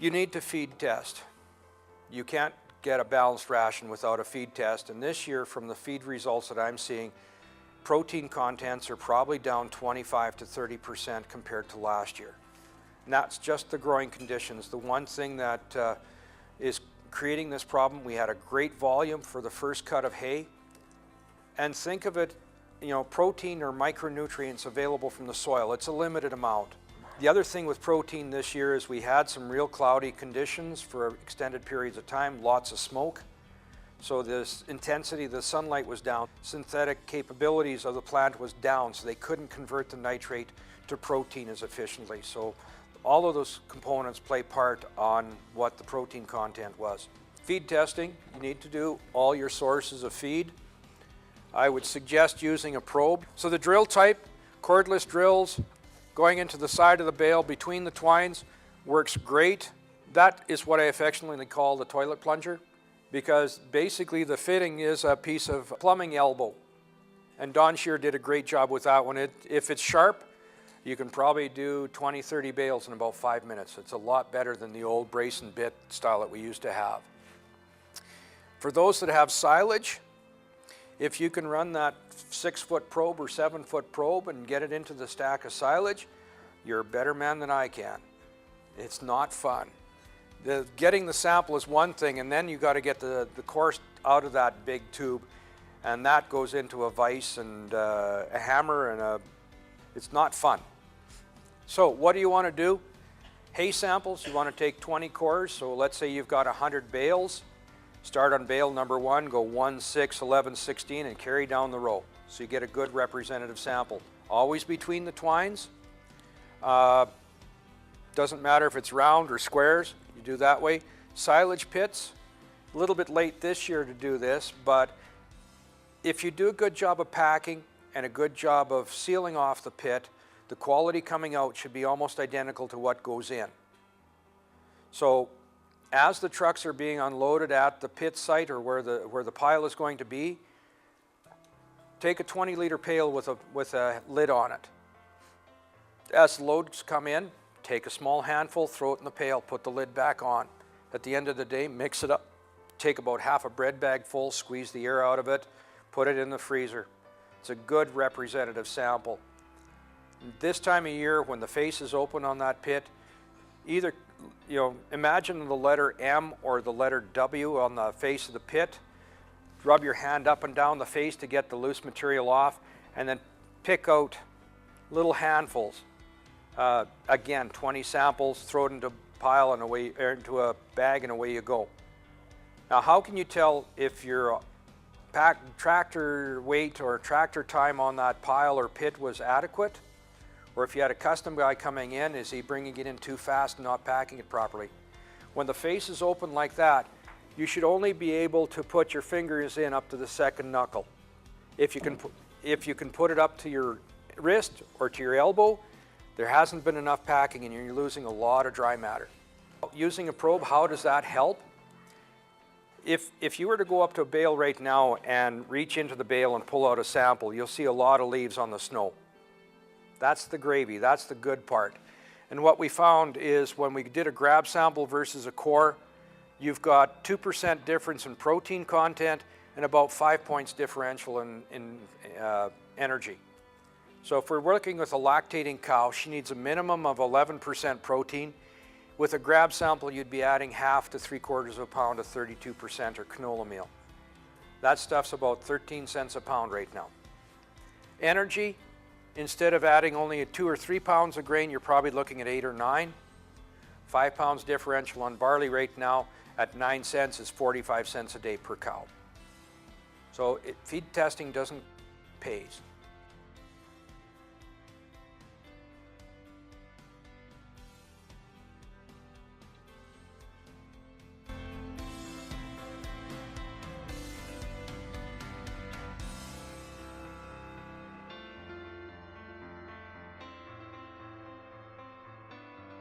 You need to feed test. You can't get a balanced ration without a feed test, and this year from the feed results that I'm seeing, protein contents are probably down 25 to 30% compared to last year. And that's just the growing conditions. The one thing that is creating this problem, we had a great volume for the first cut of hay, and think of it, you know, protein or micronutrients available from the soil. It's a limited amount. The other thing with protein this year is we had some real cloudy conditions for extended periods of time, lots of smoke. So this intensity of the sunlight was down. Synthetic capabilities of the plant was down, so they couldn't convert the nitrate to protein as efficiently. So all of those components play part on what the protein content was. Feed testing, you need to do all your sources of feed. I would suggest using a probe. So the drill type, cordless drills, going into the side of the bale between the twines, works great. That is what I affectionately call the toilet plunger, because basically the fitting is a piece of plumbing elbow. And Don Shear did a great job with that one. If it's sharp, you can probably do 20, 30 bales in about 5 minutes. It's a lot better than the old brace and bit style that we used to have. For those that have silage, if you can run that 6-foot probe or 7-foot probe and get it into the stack of silage, you're a better man than I can. It's not fun. Getting the sample is one thing, and then you got to get the course out of that big tube, and that goes into a vise and a hammer, and it's not fun. So what do you want to do? Hay samples, you want to take 20 cores, so let's say you've got 100 bales. Start on bale number 1, go 1, 6, 11, 16, and carry down the row. So you get a good representative sample. Always between the twines. Doesn't matter if it's round or squares, you do that way. Silage pits, a little bit late this year to do this, but if you do a good job of packing and a good job of sealing off the pit, the quality coming out should be almost identical to what goes in. So as the trucks are being unloaded at the pit site or where the pile is going to be, take a 20-liter pail with a lid on it. As the loads come in, take a small handful, throw it in the pail, put the lid back on. At the end of the day, mix it up. Take about half a bread bag full, squeeze the air out of it, put it in the freezer. It's a good representative sample. This time of year, when the face is open on that pit, either, you know, imagine the letter M or the letter W on the face of the pit. Rub your hand up and down the face to get the loose material off, and then pick out little handfuls. Again, 20 samples, throw it into a pile and away, or into a bag, and away you go. Now, how can you tell if your tractor weight or tractor time on that pile or pit was adequate? Or if you had a custom guy coming in, is he bringing it in too fast and not packing it properly? When the face is open like that, you should only be able to put your fingers in up to the second knuckle. If you can put it up to your wrist or to your elbow, there hasn't been enough packing and you're losing a lot of dry matter. Using a probe, how does that help? If you were to go up to a bale right now and reach into the bale and pull out a sample, you'll see a lot of leaves on the snow. That's the gravy, that's the good part. And what we found is when we did a grab sample versus a core, you've got 2% difference in protein content and about 5 points differential in energy. So if we're working with a lactating cow, she needs a minimum of 11% protein. With a grab sample, you'd be adding half to 3/4 of a pound of 32% or canola meal. That stuff's about 13 cents a pound right now. Energy, instead of adding only 2 or 3 pounds of grain, you're probably looking at 8 or 9. 5 pounds differential on barley right now at 9 cents is 45 cents a day per cow. So feed testing doesn't pay.